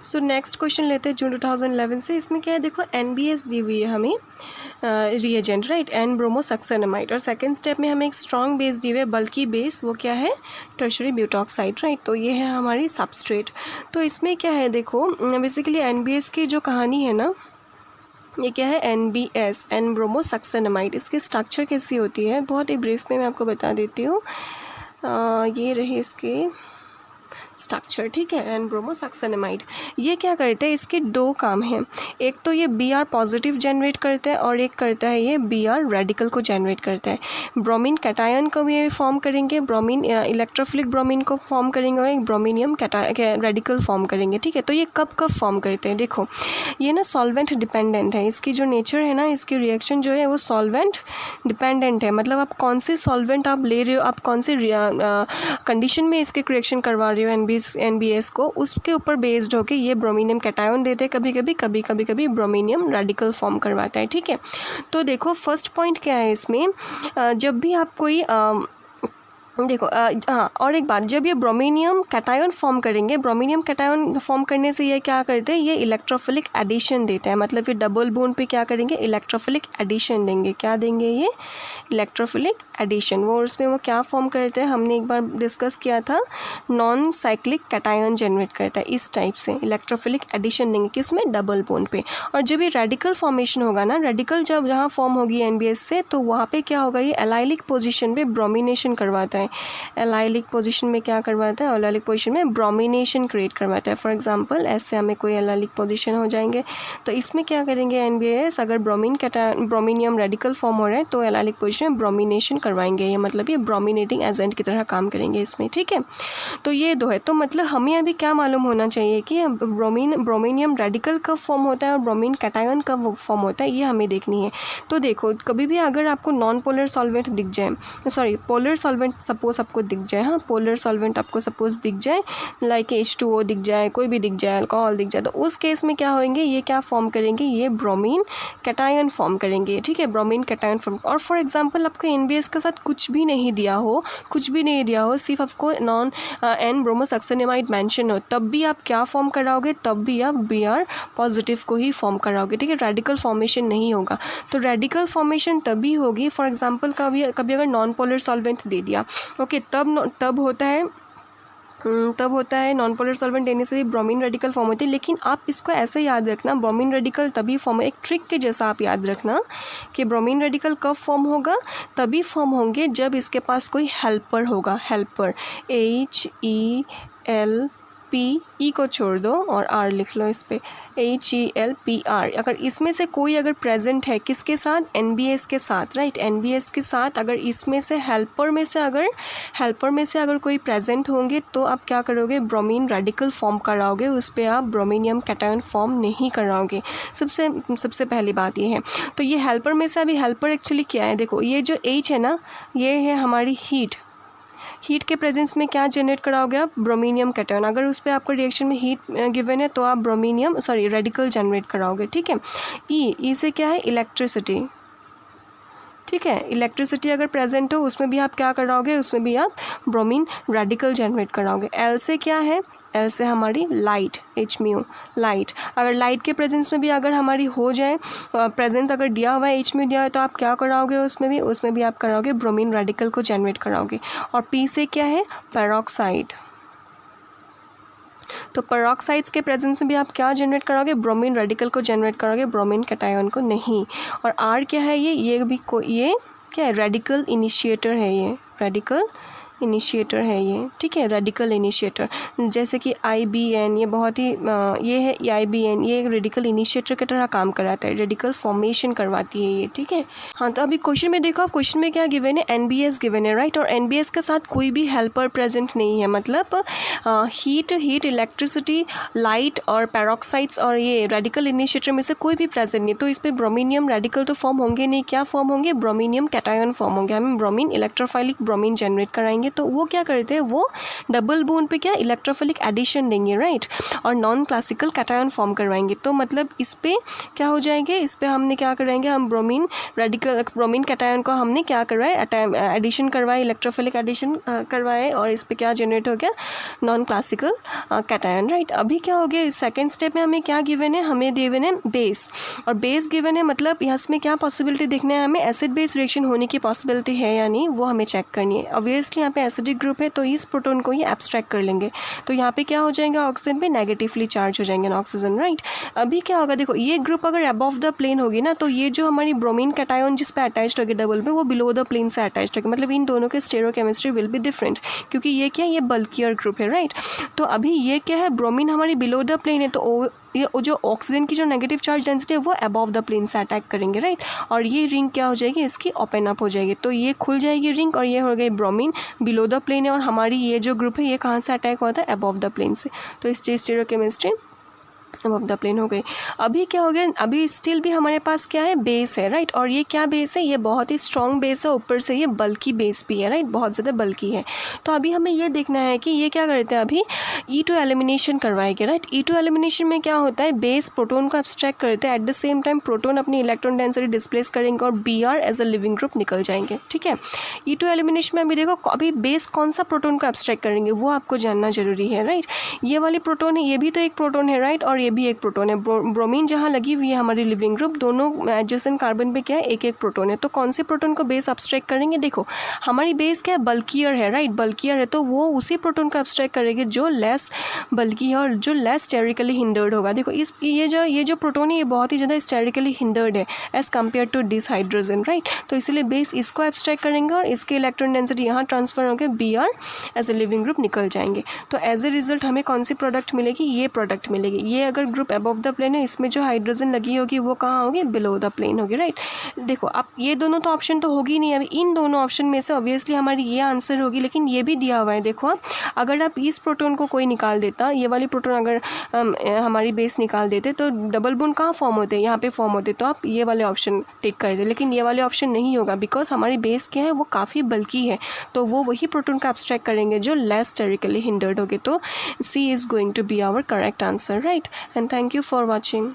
So next question लेते हैं जून 2011 से। इसमें क्या है देखो, NBS दी हुई है हमें रिएजेंट, राइट, एन ब्रोमोसक्सेनामाइड, और सेकंड स्टेप में हमें एक स्ट्रॉन्ग बेस दी हुई है, बल्कि बेस, वो क्या है, टर्शरी ब्यूटॉक्साइड, राइट। तो ये है हमारी सबस्ट्रेट। तो इसमें क्या है देखो, बेसिकली NBS की जो कहानी है ना, ये क्या है, NBS, एन ब्रोमोसक्सेनामाइड। इसकी स्ट्रक्चर कैसी होती है बहुत ही ब्रीफ में मैं आपको बता देती हूँ। ये रही इसकी स्ट्रक्चर, ठीक है, एन ब्रोमोसक्सेनामाइड। ये क्या करते हैं, इसके दो काम हैं। एक तो ये Br पॉजिटिव जनरेट करता है और एक करता है ये Br रेडिकल को जनरेट करता है। ब्रोमीन कैटायन को भी फॉर्म करेंगे, ब्रोमीन इलेक्ट्रोफिलिक ब्रोमीन को फॉर्म करेंगे और एक ब्रोमीनियम रेडिकल फॉर्म करेंगे, ठीक है। तो ये कब कब फॉर्म करते हैं देखो, ये ना सॉल्वेंट डिपेंडेंट है, इसकी जो नेचर है ना, इसकी रिएक्शन जो है वो सॉल्वेंट डिपेंडेंट है। मतलब आप कौन से सॉल्वेंट आप ले रहे हो, आप कौन से कंडीशन में इसके रिएक्शन करवा रहे हो NBS को, उसके ऊपर बेस्ड होके ये ब्रोमीनियम कैटायन देते हैं, कभी कभी ब्रोमीनियम रेडिकल फॉर्म करवाता है, ठीक है। तो देखो फर्स्ट पॉइंट क्या है इसमें, जब भी आप कोई देखो हाँ, और एक बात, जब ये ब्रोमीनियम कैटायन फॉर्म करेंगे, ब्रोमीनियम कैटायन फॉर्म करने से ये क्या करते हैं, ये इलेक्ट्रोफिलिक एडिशन देते हैं। मतलब ये डबल बॉन्ड पे क्या करेंगे, इलेक्ट्रोफिलिक एडिशन देंगे। क्या देंगे, ये इलेक्ट्रोफिलिक एडिशन। वो उसमें वो क्या फॉर्म करते हैं, हमने एक बार डिस्कस किया था, नॉन साइक्लिक कैटायन जनरेट करता है। इस टाइप से इलेक्ट्रोफिलिक एडिशन देंगे, किसमें, डबल बॉन्ड पे। और जब ये रेडिकल फॉर्मेशन होगा ना, रेडिकल जब जहाँ फॉर्म होगी NBS से, तो वहाँ पे क्या होगा, ये एलाइलिक पोजीशन पे ब्रोमिनेशन करवाता है। एलाइलिक पोजीशन में क्या करवाता है, एलाइलिक पोजीशन में ब्रोमिनेशन क्रिएट करवाता है। फॉर एग्जांपल ऐसे हमें कोई एलाइलिक पोजीशन हो जाएंगे, तो इसमें क्या करेंगे NBS, अगर ब्रोमीनियम रेडिकल फॉर्म हो रहा है तो एलाइलिक पोजीशन में ब्रोमिनेशन करवाएंगे। ये मतलब ये ब्रोमिनेटिंग एजेंट की तरह काम करेंगे इसमें, ठीक है। तो ये दो है। तो मतलब हमें अभी क्या मालूम होना चाहिए कि ब्रोमीनियम रेडिकल कब फॉर्म होता है और ब्रोमीन कैटायन कब फॉर्म होता है, ये हमें देखनी है। तो देखो कभी भी अगर आपको नॉन पोलर सॉल्वेंट दिख जाए, सॉरी पोलर सॉल्वेंट सपोज आपको दिख जाए, हाँ पोलर सॉल्वेंट आपको सपोज दिख जाए, लाइक H2O दिख जाए, कोई भी दिख जाए, अल्कोहल दिख जाए, तो उस केस में क्या होंगे, ये क्या फॉर्म करेंगे, ये ब्रोमीन कैटायन फॉर्म करेंगे, ठीक है, ब्रोमीन कैटायन फॉर्म। और फॉर एग्जांपल आपको NBS के साथ कुछ भी नहीं दिया हो, सिर्फ आपको नॉन एन ब्रोमोसक्सेनामाइड मेंशन हो, तब भी आप क्या फॉर्म कराओगे, तब भी आप Br पॉजिटिव को ही फॉर्म कराओगे, ठीक है। रेडिकल फॉर्मेशन नहीं होगा। तो रेडिकल फॉर्मेशन तभी होगी, फॉर एग्जांपल कभी अगर नॉन पोलर सॉल्वेंट दे दिया, ओके, तब होता है नॉन पोलर सॉल्वेंट देने से भी ब्रोमीन रेडिकल फॉर्म होती है। लेकिन आप इसको ऐसे याद रखना, ब्रोमीन रेडिकल तभी फॉर्म, एक ट्रिक के जैसा आप याद रखना कि ब्रोमीन रेडिकल कब फॉर्म होगा, तभी फॉर्म होंगे जब इसके पास कोई हेल्पर होगा, हेल्पर, HELP, को छोड़ दो और R लिख लो इस पे, HELPR। अगर इसमें से कोई अगर प्रेजेंट है, किसके साथ, NBS के साथ, राइट, NBS के साथ, अगर इसमें से हेल्पर में से अगर कोई प्रेजेंट होंगे, तो आप क्या करोगे, ब्रोमीन रेडिकल फॉर्म कराओगे, उस पर आप ब्रोमीनियम कैटायन फॉर्म नहीं कराओगे। सबसे पहली बात ये है। तो ये हेल्पर में से, अभी हेल्पर एक्चुअली क्या है देखो, ये जो H है ना, ये है हमारी हीट के प्रेजेंस में क्या जनरेट कराओगे आप, ब्रोमीनियम कैटायन। अगर उस पर आपको रिएक्शन में हीट गिवन है तो आप रेडिकल जनरेट कराओगे, ठीक है। ई से क्या है, इलेक्ट्रिसिटी, ठीक है, इलेक्ट्रिसिटी अगर प्रेजेंट हो उसमें भी आप क्या कराओगे, उसमें भी आप ब्रोमीन रेडिकल जनरेट कराओगे। एल से क्या है, एल से हमारी लाइट, Hμ, लाइट। अगर लाइट के प्रेजेंस में भी अगर हमारी हो जाए, प्रेजेंस अगर दिया हुआ है, Hμ दिया है, तो आप क्या कराओगे, उसमें भी आप कराओगे ब्रोमीन रेडिकल को जनरेट कराओगे। और पी से क्या है, पेरोक्साइड। तो पेरोक्साइड्स के प्रेजेंस में भी आप क्या जनरेट कराओगे, ब्रोमीन रेडिकल को जनरेट कराओगे, ब्रोमीन कैटायन को नहीं। और आर क्या है, ये क्या है, रेडिकल इनिशिएटर है, ये रेडिकल इनिशिएटर है ये, ठीक है, रेडिकल इनिशिएटर। जैसे कि IBN, ये बहुत ही ये है IBN, ये एक रेडिकल इनिशिएटर की तरह काम कराता है, रेडिकल फॉर्मेशन करवाती है ये, ठीक है। हाँ, तो अभी क्वेश्चन में देखो, आप क्वेश्चन में क्या गिवन है, NBS गिवन है, राइट। और NBS के साथ कोई भी हेल्पर प्रेजेंट नहीं है, मतलब हीट, इलेक्ट्रिसिटी, लाइट और पेरोक्साइड्स और ये रेडिकल इनिशिएटर में से कोई भी प्रेजेंट नहीं। तो इस पर ब्रोमीनियम रेडिकल तो फॉर्म होंगे नहीं, क्या फॉर्म होंगे, ब्रोमीनियम कैटायन फॉर्म होंगे। हम ब्रोमीन इलेक्ट्रोफाइलिक ब्रोमीन जनरेट कराएंगे तो वो क्या करते हैं, वो डबल बॉन्ड पे क्या इलेक्ट्रोफिलिक एडिशन देंगे, राइट, और नॉन क्लासिकल कैटायन फॉर्म करवाएंगे। तो मतलब इस पे क्या हो जाएंगे, इस पे हमने क्या कराएंगे, हम ब्रोमीन ब्रोमीन कैटायन को हमने क्या करवाए, एडिशन करवाए, इलेक्ट्रोफिलिक एडिशन करवाए, और इस पे क्या जनरेट हो गया, नॉन क्लासिकल कैटायन, राइट। अभी क्या हो गया, सेकेंड स्टेप में हमें क्या गिवन है, हमें गिवन है बेस, और बेस गिवन है मतलब इसमें क्या पॉसिबिलिटी देखना है हमें, एसिड बेस रिएक्शन होने की पॉसिबिलिटी है या नहीं, वो हमें चेक करनी है। ऑब्वियसली यहाँ पे एसिडिक ग्रुप है तो इस प्रोटोन को ही एब्स्ट्रैक्ट कर लेंगे, तो यहाँ पे क्या हो जाएगा, ऑक्सीजन पे नेगेटिवली चार्ज हो जाएंगे ऑक्सीजन, राइट। अभी क्या होगा, देखो ये ग्रुप अगर अबव द प्लेन होगी ना, तो ये जो हमारी ब्रोमीन कैटायन जिस पे अटैच्ड होगी डबल में, वो बिलो द प्लेन से अटैच्ड होगी, मतलब इन दोनों के स्टेरियोकेमिस्ट्री विल बी डिफरेंट, क्योंकि ये क्या, ये बल्कियर ग्रुप है, राइट। तो अभी ये क्या है, ब्रोमीन हमारी बिलो द प्लेन है, तो ये जो ऑक्सीजन की जो नेगेटिव चार्ज डेंसिटी है वो अबव द प्लेन से अटैक करेंगे, राइट, और ये रिंग क्या हो जाएगी, इसकी ओपन अप हो जाएगी, तो ये खुल जाएगी रिंग, और ये हो गई ब्रोमीन बिलो द प्लेन है, और हमारी ये जो ग्रुप है ये कहाँ से अटैक हुआ था, अबव द प्लेन से, तो इस स्टीरियोकेमिस्ट्री अबव द प्लेन हो गई। अभी क्या हो गया, अभी स्टिल भी हमारे पास क्या है, बेस है, राइट, और ये क्या बेस है, ये बहुत ही स्ट्रॉन्ग बेस है, ऊपर से ये बल्कि बेस भी है, राइट, बहुत ज़्यादा बल्कि है। तो अभी हमें ये देखना है कि ये क्या करते हैं, अभी E2 एलिमिनेशन करवाएंगे, राइट। E2 एलिमिनेशन में क्या होता है, बेस प्रोटोन को एब्स्ट्रैक्ट करते हैं, at the same time proton अपनी इलेक्ट्रॉन डेंसिटी डिस्प्लेस करेंगे और Br as a leaving group निकल जाएंगे, ठीक है। E2 एलिमिनेशन में अभी देखो, अभी बेस कौन सा प्रोटोन को एब्स्ट्रैक्ट करेंगे वो आपको जानना जरूरी है, राइट। ये वाली प्रोटोन है, ये भी तो एक प्रोटोन है, राइट, और ये भी एक प्रोटोन है। ब्रोमीन जहाँ लगी हुई है हमारी लिविंग ग्रुप, दोनों एडजेसेंट कार्बन पे क्या है, एक एक प्रोटोन है, तो कौन से प्रोटोन को बेस एब्स्ट्रैक्ट करेंगे, देखो हमारी बेस क्या है, बल्कियर है, राइट, बल्कियर है, तो वो उसी प्रोटोन को एब्स्ट्रैक्ट करेंगे जो लेस बल्कि है और जो लेस स्टेरिकली हिंडर्ड होगा। देखो इस ये जो प्रोटोन है ये बहुत ही ज़्यादा स्टेरिकली हिंडर्ड है as compared to this hydrogen, right, तो इसलिए बेस इसको एब्स्ट्रैक्ट करेंगे और इसके इलेक्ट्रॉन डेंसिटी यहाँ ट्रांसफर होकर Br as a leaving group निकल जाएंगे। तो एज ए रिजल्ट हमें कौन सी प्रोडक्ट मिलेगी, ये प्रोडक्ट मिलेगी। ये अगर ग्रुप अबव द प्लेन है, इसमें जो हाइड्रोजन लगी होगी वो कहाँ होगी, बिलो द प्लेन होगी, राइट। देखो अब ये दोनों तो ऑप्शन तो होगी नहीं, अभी इन दोनों ऑप्शन में से ऑब्वियसली हमारी ये आंसर होगी, लेकिन ये भी दिया हुआ है, देखो आप अगर आप इस प्रोटोन को कोई निकाल देता, ये वाली प्रोटोन अगर हमारी बेस निकाल देते तो डबल बॉन्ड कहाँ फॉर्म होते, यहाँ पे फॉर्म होते, तो आप ये वाले ऑप्शन टिक कर दे, लेकिन ये वाले ऑप्शन नहीं होगा बिकॉज हमारी बेस क्या है, वो काफ़ी बल्कि है, तो वो वही प्रोटोन का एब्स्ट्रैक्ट करेंगे जो लेस स्टेरिकली हिंडर्ड होगे। तो C is going to be our correct answer, right, and thank you for watching.